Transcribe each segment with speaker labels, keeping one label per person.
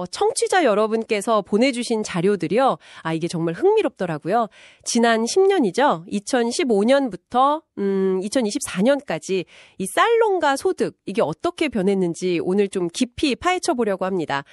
Speaker 1: 청취자 여러분께서 보내주신 자료들이요. 이게 정말 흥미롭더라고요. 지난 10년이죠. 2015년부터 2024년까지 이 쌀농가 소득, 이게 어떻게 변했는지 오늘 좀 깊이 파헤쳐 보려고 합니다.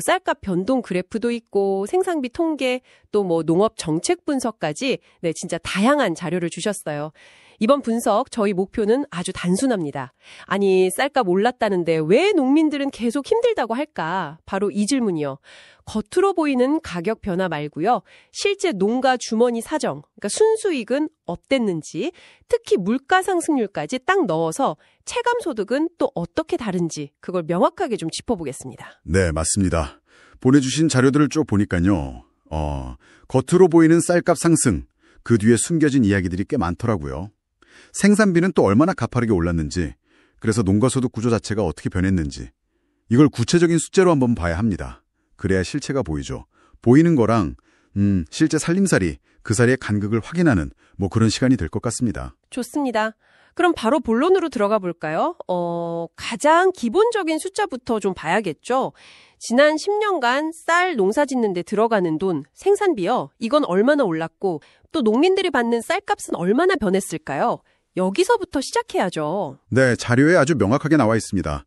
Speaker 1: 쌀값 변동 그래프도 있고 생산비 통계, 또 농업 정책 분석까지 진짜 다양한 자료를 주셨어요. 이번 분석 저희 목표는 아주 단순합니다. 아니, 쌀값 올랐다는데 왜 농민들은 계속 힘들다고 할까? 바로 이 질문이요. 겉으로 보이는 가격 변화 말고요. 실제 농가 주머니 사정, 그러니까 순수익은 어땠는지, 특히 물가 상승률까지 딱 넣어서 체감 소득은 또 어떻게 다른지 그걸 명확하게 좀 짚어보겠습니다.
Speaker 2: 네, 맞습니다. 보내주신 자료들을 쭉 보니까요. 겉으로 보이는 쌀값 상승, 그 뒤에 숨겨진 이야기들이 꽤 많더라고요. 생산비는 또 얼마나 가파르게 올랐는지, 그래서 농가소득 구조 자체가 어떻게 변했는지, 이걸 구체적인 숫자로 한번 봐야 합니다. 그래야 실체가 보이죠. 보이는 거랑 실제 살림살이, 그 사이의 간극을 확인하는 그런 시간이 될 것 같습니다.
Speaker 1: 좋습니다. 그럼 바로 본론으로 들어가 볼까요? 가장 기본적인 숫자부터 좀 봐야겠죠. 지난 10년간 쌀 농사 짓는 데 들어가는 돈, 생산비요. 이건 얼마나 올랐고 또 농민들이 받는 쌀값은 얼마나 변했을까요? 여기서부터 시작해야죠.
Speaker 2: 네, 자료에 아주 명확하게 나와 있습니다.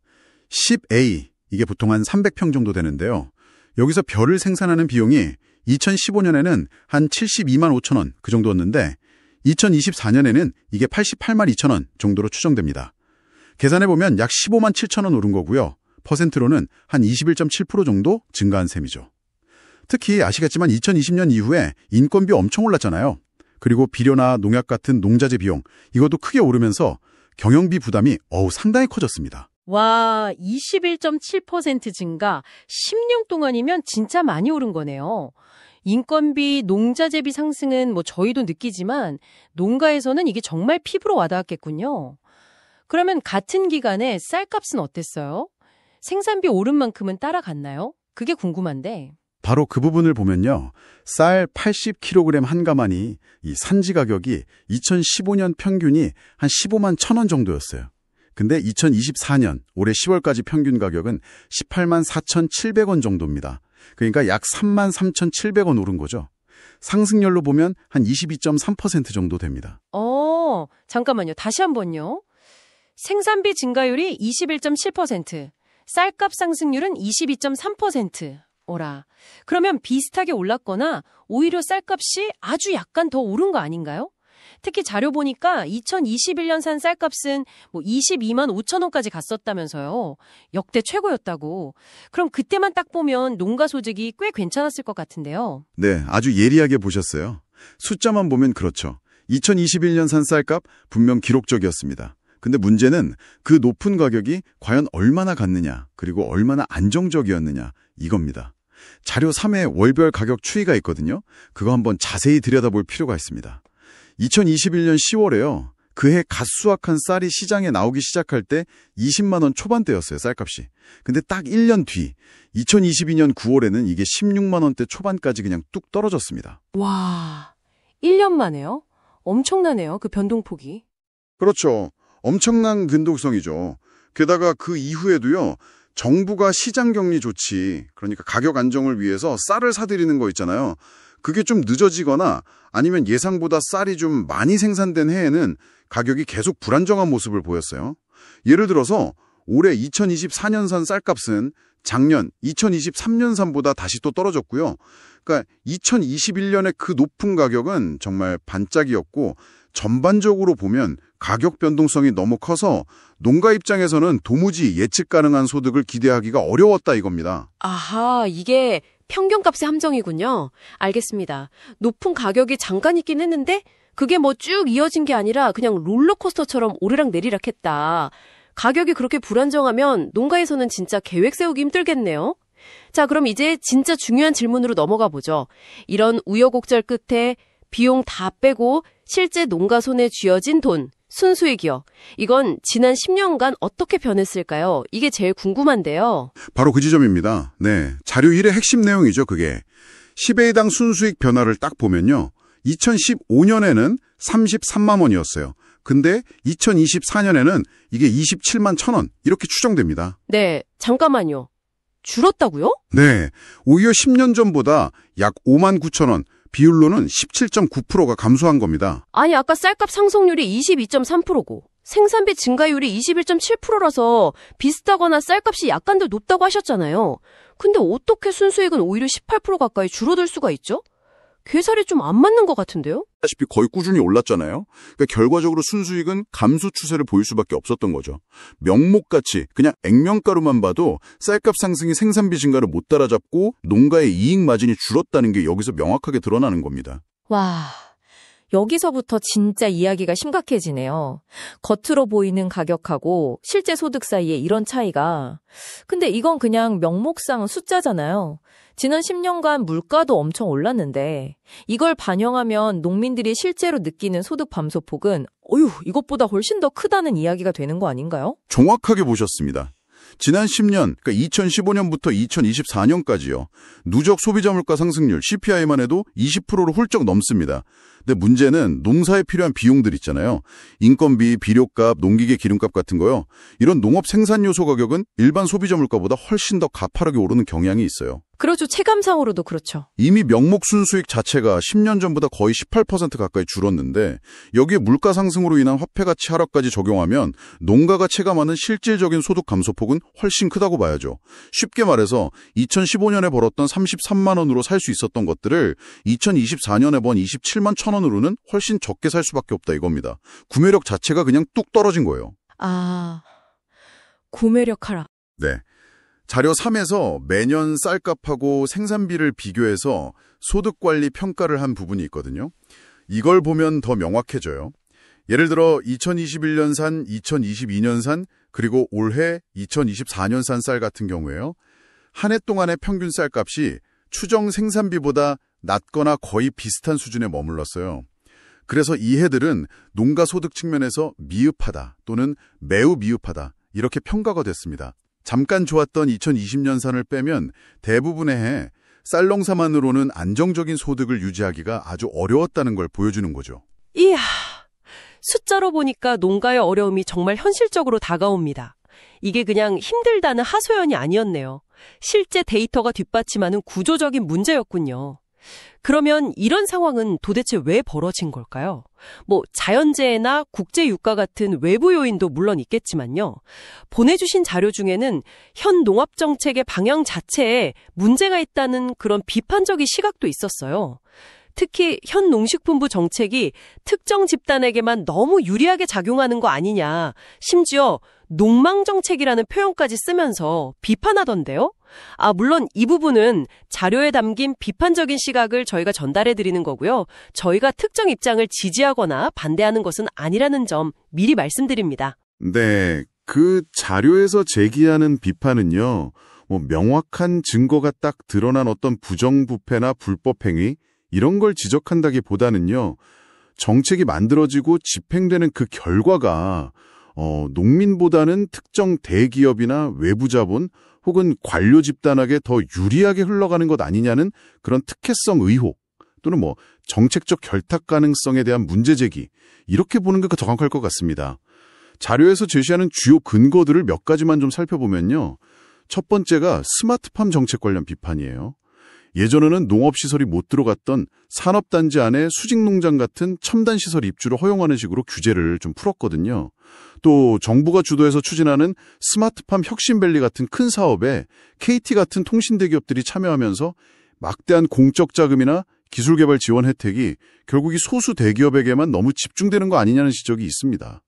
Speaker 2: 10A, 이게 보통 한 300평 정도 되는데요. 여기서 벼를 생산하는 비용이 2015년에는 한 72만 5천 원 그 정도였는데 2024년에는 이게 88만 2천 원 정도로 추정됩니다. 계산해보면 약 15만 7천 원 오른 거고요. 퍼센트로는 한 21.7% 정도 증가한 셈이죠. 특히 아시겠지만 2020년 이후에 인건비 엄청 올랐잖아요. 그리고 비료나 농약 같은 농자재 비용, 이것도 크게 오르면서 경영비 부담이 상당히 커졌습니다.
Speaker 1: 와, 21.7% 증가, 10년 동안이면 진짜 많이 오른 거네요. 인건비, 농자재비 상승은 저희도 느끼지만 농가에서는 이게 정말 피부로 와닿았겠군요. 그러면 같은 기간에 쌀값은 어땠어요? 생산비 오른 만큼은 따라갔나요? 그게 궁금한데.
Speaker 2: 바로 그 부분을 보면요. 쌀 80kg 한 가마니 이 산지 가격이 2015년 평균이 한 15만 1,000원 정도였어요. 근데 2024년 올해 10월까지 평균 가격은 18만 4,700원 정도입니다. 그러니까 약 3만 3,700원 오른 거죠. 상승률로 보면 한 22.3% 정도 됩니다.
Speaker 1: 잠깐만요. 다시 한번요. 생산비 증가율이 21.7%, 쌀값 상승률은 22.3%. 오라. 그러면 비슷하게 올랐거나 오히려 쌀값이 아주 약간 더 오른 거 아닌가요? 특히 자료 보니까 2021년 산 쌀값은 22만 5천 원까지 갔었다면서요. 역대 최고였다고. 그럼 그때만 딱 보면 농가 소득이 꽤 괜찮았을 것 같은데요.
Speaker 2: 네, 아주 예리하게 보셨어요. 숫자만 보면 그렇죠. 2021년 산 쌀값 분명 기록적이었습니다. 근데 문제는 그 높은 가격이 과연 얼마나 갔느냐, 그리고 얼마나 안정적이었느냐, 이겁니다. 자료 3에 월별 가격 추이가 있거든요. 그거 한번 자세히 들여다볼 필요가 있습니다. 2021년 10월에요. 그해 갓 수확한 쌀이 시장에 나오기 시작할 때 20만 원 초반대였어요, 쌀값이. 근데 딱 1년 뒤 2022년 9월에는 이게 16만 원대 초반까지 그냥 뚝 떨어졌습니다.
Speaker 1: 와, 1년 만에요? 엄청나네요, 그 변동폭이.
Speaker 2: 그렇죠. 엄청난 근동성이죠. 게다가 그 이후에도요. 정부가 시장 격리 조치, 그러니까 가격 안정을 위해서 쌀을 사들이는 거 있잖아요. 그게 좀 늦어지거나 아니면 예상보다 쌀이 좀 많이 생산된 해에는 가격이 계속 불안정한 모습을 보였어요. 예를 들어서 올해 2024년산 쌀값은 작년 2023년산보다 다시 또 떨어졌고요. 그러니까 2021년에 그 높은 가격은 정말 반짝이었고 전반적으로 보면 가격 변동성이 너무 커서 농가 입장에서는 도무지 예측 가능한 소득을 기대하기가 어려웠다 이겁니다.
Speaker 1: 아하, 이게 평균값의 함정이군요. 알겠습니다. 높은 가격이 잠깐 있긴 했는데 그게 쭉 이어진 게 아니라 그냥 롤러코스터처럼 오르락 내리락 했다. 가격이 그렇게 불안정하면 농가에서는 진짜 계획 세우기 힘들겠네요. 자, 그럼 이제 진짜 중요한 질문으로 넘어가 보죠. 이런 우여곡절 끝에 비용 다 빼고 실제 농가 손에 쥐어진 돈, 순수익이요. 이건 지난 10년간 어떻게 변했을까요? 이게 제일 궁금한데요.
Speaker 2: 바로 그 지점입니다. 네, 자료 1의 핵심 내용이죠, 그게. 10회당 순수익 변화를 딱 보면요. 2015년에는 33만 원이었어요. 근데 2024년에는 이게 27만 1,000원 이렇게 추정됩니다.
Speaker 1: 네, 잠깐만요. 줄었다고요?
Speaker 2: 네, 오히려 10년 전보다 약 5만 9천 원, 비율로는 17.9%가 감소한 겁니다.
Speaker 1: 아니, 아까 쌀값 상승률이 22.3%고 생산비 증가율이 21.7%라서 비슷하거나 쌀값이 약간 더 높다고 하셨잖아요. 근데 어떻게 순수익은 오히려 18% 가까이 줄어들 수가 있죠? 계산이 좀 안 맞는 것 같은데요?
Speaker 2: 다시피 거의 꾸준히 올랐잖아요. 그러니까 결과적으로 순수익은 감소 추세를 보일 수밖에 없었던 거죠. 명목가치, 그냥 액면가로만 봐도 쌀값 상승이 생산비 증가를 못 따라잡고 농가의 이익 마진이 줄었다는 게 여기서 명확하게 드러나는 겁니다.
Speaker 3: 와, 여기서부터 진짜 이야기가 심각해지네요. 겉으로 보이는 가격하고 실제 소득 사이에 이런 차이가. 근데 이건 그냥 명목상 숫자잖아요. 지난 10년간 물가도 엄청 올랐는데 이걸 반영하면 농민들이 실제로 느끼는 소득 감소폭은 이것보다 훨씬 더 크다는 이야기가 되는 거 아닌가요?
Speaker 2: 정확하게 보셨습니다. 지난 10년, 그러니까 2015년부터 2024년까지요. 누적 소비자 물가 상승률 CPI만 해도 20%를 훌쩍 넘습니다. 근데 문제는 농사에 필요한 비용들 있잖아요. 인건비, 비료값, 농기계 기름값 같은 거요. 이런 농업 생산 요소 가격은 일반 소비자 물가보다 훨씬 더 가파르게 오르는 경향이 있어요.
Speaker 1: 그렇죠. 체감상으로도 그렇죠.
Speaker 2: 이미 명목 순수익 자체가 10년 전보다 거의 18% 가까이 줄었는데 여기에 물가 상승으로 인한 화폐 가치 하락까지 적용하면 농가가 체감하는 실질적인 소득 감소폭은 훨씬 크다고 봐야죠. 쉽게 말해서 2015년에 벌었던 33만 원으로 살 수 있었던 것들을 2024년에 번 27만 1천 원으로는 훨씬 적게 살 수밖에 없다 이겁니다. 구매력 자체가 그냥 뚝 떨어진 거예요.
Speaker 3: 아, 구매력 하락.
Speaker 2: 네. 자료 3에서 매년 쌀값하고 생산비를 비교해서 소득관리 평가를 한 부분이 있거든요. 이걸 보면 더 명확해져요. 예를 들어 2021년산, 2022년산, 그리고 올해 2024년산 쌀 같은 경우에요. 한 해 동안의 평균 쌀값이 추정 생산비보다 낮거나 거의 비슷한 수준에 머물렀어요. 그래서 이 해들은 농가 소득 측면에서 미흡하다 또는 매우 미흡하다 이렇게 평가가 됐습니다. 잠깐 좋았던 2020년산을 빼면 대부분의 해 쌀농사만으로는 안정적인 소득을 유지하기가 아주 어려웠다는 걸 보여주는 거죠.
Speaker 1: 이야, 숫자로 보니까 농가의 어려움이 정말 현실적으로 다가옵니다. 이게 그냥 힘들다는 하소연이 아니었네요. 실제 데이터가 뒷받침하는 구조적인 문제였군요. 그러면 이런 상황은 도대체 왜 벌어진 걸까요? 자연재해나 국제유가 같은 외부 요인도 물론 있겠지만요. 보내주신 자료 중에는 현 농업정책의 방향 자체에 문제가 있다는 그런 비판적인 시각도 있었어요. 특히 현 농식품부 정책이 특정 집단에게만 너무 유리하게 작용하는 거 아니냐, 심지어 농망정책이라는 표현까지 쓰면서 비판하던데요. 물론 이 부분은 자료에 담긴 비판적인 시각을 저희가 전달해드리는 거고요. 저희가 특정 입장을 지지하거나 반대하는 것은 아니라는 점 미리 말씀드립니다.
Speaker 2: 네, 그 자료에서 제기하는 비판은요. 명확한 증거가 딱 드러난 어떤 부정부패나 불법행위 이런 걸 지적한다기보다는요. 정책이 만들어지고 집행되는 그 결과가 농민보다는 특정 대기업이나 외부 자본 혹은 관료 집단에게 더 유리하게 흘러가는 것 아니냐는 그런 특혜성 의혹 또는 정책적 결탁 가능성에 대한 문제 제기 이렇게 보는 게 더 정확할 것 같습니다. 자료에서 제시하는 주요 근거들을 몇 가지만 좀 살펴보면요. 첫 번째가 스마트팜 정책 관련 비판이에요. 예전에는 농업시설이 못 들어갔던 산업단지 안에 수직농장 같은 첨단시설 입주를 허용하는 식으로 규제를 좀 풀었거든요. 또 정부가 주도해서 추진하는 스마트팜 혁신밸리 같은 큰 사업에 KT 같은 통신대기업들이 참여하면서 막대한 공적 자금이나 기술개발 지원 혜택이 결국 이 소수 대기업에게만 너무 집중되는 거 아니냐는 지적이 있습니다.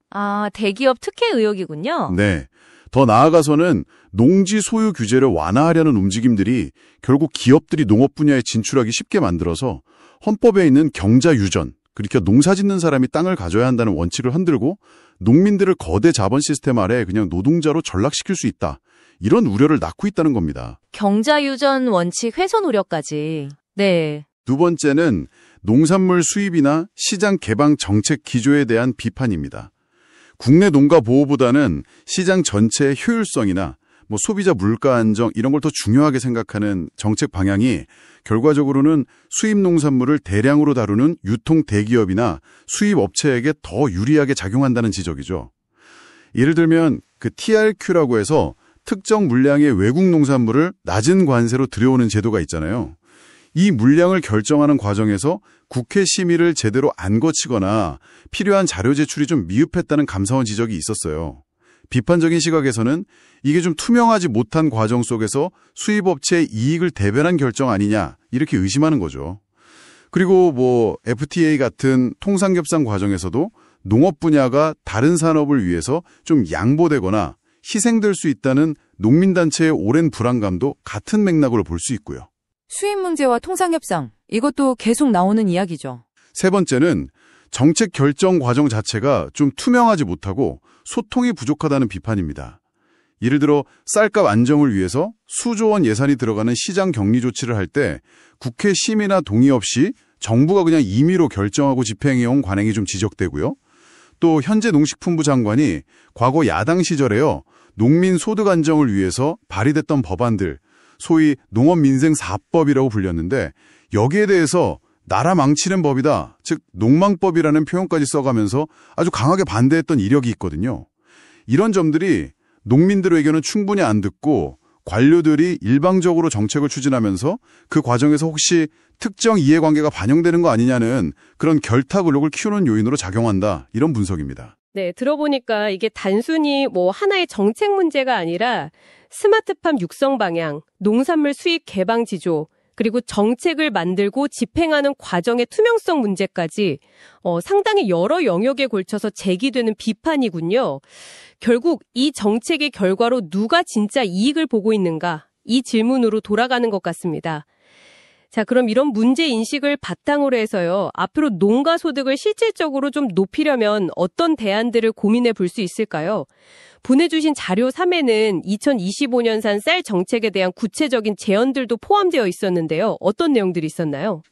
Speaker 3: 대기업 특혜 의혹이군요.
Speaker 2: 네. 더 나아가서는 농지 소유 규제를 완화하려는 움직임들이 결국 기업들이 농업 분야에 진출하기 쉽게 만들어서 헌법에 있는 경자 유전, 그러니까 농사 짓는 사람이 땅을 가져야 한다는 원칙을 흔들고 농민들을 거대 자본 시스템 아래 그냥 노동자로 전락시킬 수 있다. 이런 우려를 낳고 있다는 겁니다.
Speaker 3: 경자유전 원칙 훼손 우려까지. 네.
Speaker 2: 두 번째는 농산물 수입이나 시장 개방 정책 기조에 대한 비판입니다. 국내 농가 보호보다는 시장 전체의 효율성이나 소비자 물가 안정 이런 걸 더 중요하게 생각하는 정책 방향이 결과적으로는 수입 농산물을 대량으로 다루는 유통 대기업이나 수입 업체에게 더 유리하게 작용한다는 지적이죠. 예를 들면 그 TRQ라고 해서 특정 물량의 외국 농산물을 낮은 관세로 들여오는 제도가 있잖아요. 이 물량을 결정하는 과정에서 국회 심의를 제대로 안 거치거나 필요한 자료 제출이 좀 미흡했다는 감사원 지적이 있었어요. 비판적인 시각에서는 이게 좀 투명하지 못한 과정 속에서 수입업체의 이익을 대변한 결정 아니냐 이렇게 의심하는 거죠. 그리고 FTA 같은 통상협상 과정에서도 농업 분야가 다른 산업을 위해서 좀 양보되거나 희생될 수 있다는 농민단체의 오랜 불안감도 같은 맥락으로 볼 수 있고요.
Speaker 4: 수입 문제와 통상협상, 이것도 계속 나오는 이야기죠.
Speaker 2: 세 번째는 정책 결정 과정 자체가 좀 투명하지 못하고 소통이 부족하다는 비판입니다. 예를 들어 쌀값 안정을 위해서 수조 원 예산이 들어가는 시장 격리 조치를 할 때 국회 심의나 동의 없이 정부가 그냥 임의로 결정하고 집행해온 관행이 좀 지적되고요. 또 현재 농식품부 장관이 과거 야당 시절에요. 농민 소득 안정을 위해서 발의됐던 법안들, 소위 농업민생 4법이라고 불렸는데 여기에 대해서 나라 망치는 법이다, 즉 농망법이라는 표현까지 써가면서 아주 강하게 반대했던 이력이 있거든요. 이런 점들이 농민들의 의견은 충분히 안 듣고 관료들이 일방적으로 정책을 추진하면서 그 과정에서 혹시 특정 이해관계가 반영되는 거 아니냐는 그런 결탁 의혹을 키우는 요인으로 작용한다, 이런 분석입니다.
Speaker 1: 네, 들어보니까 이게 단순히 하나의 정책 문제가 아니라 스마트팜 육성 방향, 농산물 수입 개방 지조, 그리고 정책을 만들고 집행하는 과정의 투명성 문제까지 상당히 여러 영역에 걸쳐서 제기되는 비판이군요. 결국 이 정책의 결과로 누가 진짜 이익을 보고 있는가? 이 질문으로 돌아가는 것 같습니다. 자, 그럼 이런 문제 인식을 바탕으로 해서요, 앞으로 농가 소득을 실질적으로 좀 높이려면 어떤 대안들을 고민해 볼 수 있을까요? 보내주신 자료 3에는 2025년산 쌀 정책에 대한 구체적인 제언들도 포함되어 있었는데요. 어떤 내용들이 있었나요?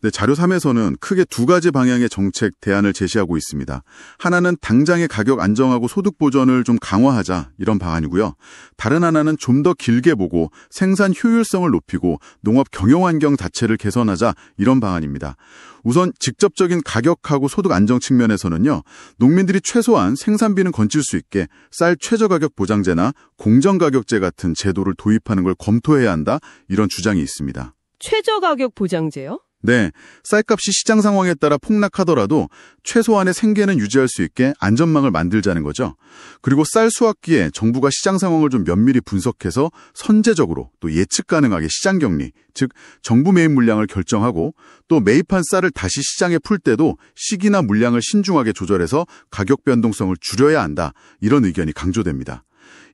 Speaker 2: 네, 자료 3에서는 크게 두 가지 방향의 정책 대안을 제시하고 있습니다. 하나는 당장의 가격 안정하고 소득 보전을 좀 강화하자, 이런 방안이고요. 다른 하나는 좀 더 길게 보고 생산 효율성을 높이고 농업 경영 환경 자체를 개선하자, 이런 방안입니다. 우선 직접적인 가격하고 소득 안정 측면에서는요, 농민들이 최소한 생산비는 건질 수 있게 쌀 최저가격 보장제나 공정가격제 같은 제도를 도입하는 걸 검토해야 한다, 이런 주장이 있습니다.
Speaker 1: 최저가격 보장제요?
Speaker 2: 네, 쌀값이 시장 상황에 따라 폭락하더라도 최소한의 생계는 유지할 수 있게 안전망을 만들자는 거죠. 그리고 쌀 수확기에 정부가 시장 상황을 좀 면밀히 분석해서 선제적으로 또 예측 가능하게 시장 격리, 즉 정부 매입 물량을 결정하고 또 매입한 쌀을 다시 시장에 풀 때도 시기나 물량을 신중하게 조절해서 가격 변동성을 줄여야 한다, 이런 의견이 강조됩니다.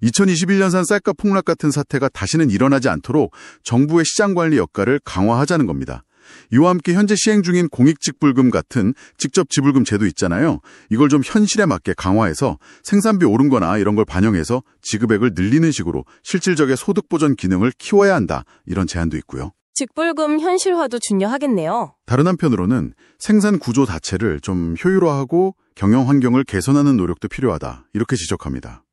Speaker 2: 2021년산 쌀값 폭락 같은 사태가 다시는 일어나지 않도록 정부의 시장 관리 역할을 강화하자는 겁니다. 이와 함께 현재 시행 중인 공익직불금 같은 직접 지불금 제도 있잖아요. 이걸 좀 현실에 맞게 강화해서 생산비 오른 거나 이런 걸 반영해서 지급액을 늘리는 식으로 실질적인 소득 보전 기능을 키워야 한다, 이런 제안도 있고요.
Speaker 3: 직불금 현실화도 중요하겠네요.
Speaker 2: 다른 한편으로는 생산 구조 자체를 좀 효율화하고 경영 환경을 개선하는 노력도 필요하다, 이렇게 지적합니다.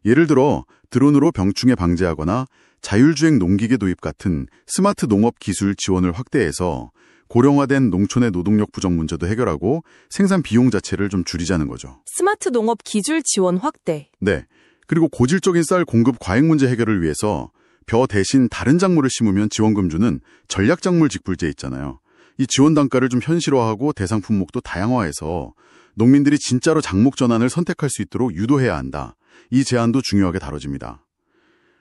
Speaker 2: 예를 들어 드론으로 병충해 방지하거나 자율주행 농기계 도입 같은 스마트 농업 기술 지원을 확대해서 고령화된 농촌의 노동력 부족 문제도 해결하고 생산 비용 자체를 좀 줄이자는 거죠.
Speaker 3: 스마트 농업 기술 지원 확대.
Speaker 2: 네. 그리고 고질적인 쌀 공급 과잉 문제 해결을 위해서 벼 대신 다른 작물을 심으면 지원금 주는 전략작물 직불제 있잖아요. 이 지원 단가를 좀 현실화하고 대상 품목도 다양화해서 농민들이 진짜로 작목 전환을 선택할 수 있도록 유도해야 한다. 이 제안도 중요하게 다뤄집니다.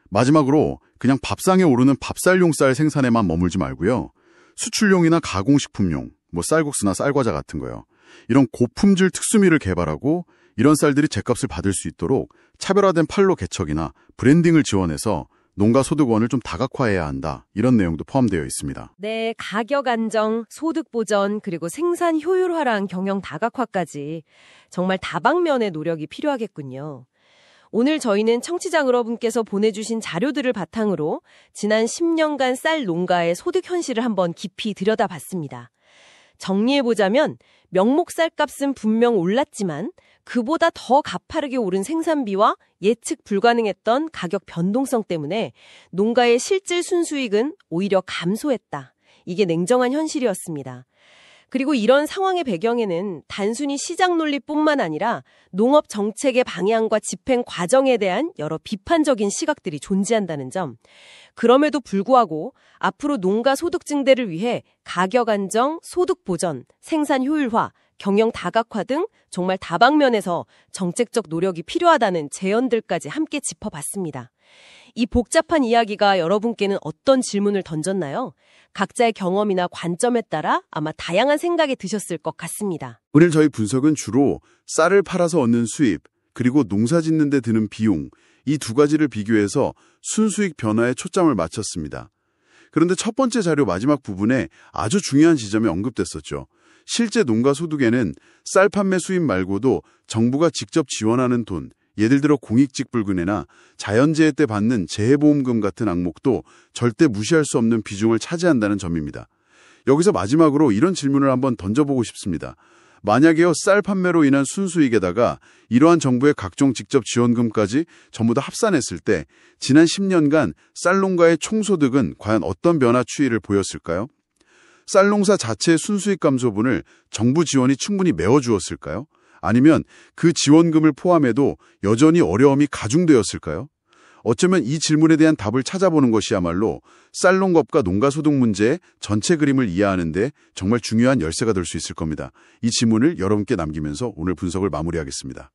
Speaker 2: 마지막으로 그냥 밥상에 오르는 밥쌀용 쌀 생산에만 머물지 말고요. 수출용이나 가공식품용, 쌀국수나 쌀과자 같은 거요. 이런 고품질 특수미를 개발하고 이런 쌀들이 제값을 받을 수 있도록 차별화된 판로 개척이나 브랜딩을 지원해서 농가 소득원을 좀 다각화해야 한다, 이런 내용도 포함되어 있습니다.
Speaker 1: 네, 가격 안정, 소득 보전, 그리고 생산 효율화랑 경영 다각화까지 정말 다방면의 노력이 필요하겠군요. 오늘 저희는 청취자 여러분께서 보내주신 자료들을 바탕으로 지난 10년간 쌀 농가의 소득 현실을 한번 깊이 들여다봤습니다. 정리해보자면 명목 쌀값은 분명 올랐지만 그보다 더 가파르게 오른 생산비와 예측 불가능했던 가격 변동성 때문에 농가의 실질 순수익은 오히려 감소했다. 이게 냉정한 현실이었습니다. 그리고 이런 상황의 배경에는 단순히 시장 논리뿐만 아니라 농업 정책의 방향과 집행 과정에 대한 여러 비판적인 시각들이 존재한다는 점. 그럼에도 불구하고 앞으로 농가 소득 증대를 위해 가격 안정, 소득 보전, 생산 효율화, 경영 다각화 등 정말 다방면에서 정책적 노력이 필요하다는 제언들까지 함께 짚어봤습니다. 이 복잡한 이야기가 여러분께는 어떤 질문을 던졌나요? 각자의 경험이나 관점에 따라 아마 다양한 생각이 드셨을 것 같습니다.
Speaker 2: 오늘 저희 분석은 주로 쌀을 팔아서 얻는 수입, 그리고 농사 짓는 데 드는 비용, 이 두 가지를 비교해서 순수익 변화에 초점을 맞췄습니다. 그런데 첫 번째 자료 마지막 부분에 아주 중요한 지점이 언급됐었죠. 실제 농가 소득에는 쌀 판매 수입 말고도 정부가 직접 지원하는 돈, 예를 들어 공익직불금이나 자연재해 때 받는 재해보험금 같은 항목도 절대 무시할 수 없는 비중을 차지한다는 점입니다. 여기서 마지막으로 이런 질문을 한번 던져보고 싶습니다. 만약에요, 쌀 판매로 인한 순수익에다가 이러한 정부의 각종 직접 지원금까지 전부 다 합산했을 때 지난 10년간 쌀 농가의 총소득은 과연 어떤 변화 추이를 보였을까요? 쌀 농사 자체의 순수익 감소분을 정부 지원이 충분히 메워주었을까요? 아니면 그 지원금을 포함해도 여전히 어려움이 가중되었을까요? 어쩌면 이 질문에 대한 답을 찾아보는 것이야말로 쌀 농업과 농가 소득 문제의 전체 그림을 이해하는 데 정말 중요한 열쇠가 될 수 있을 겁니다. 이 질문을 여러분께 남기면서 오늘 분석을 마무리하겠습니다.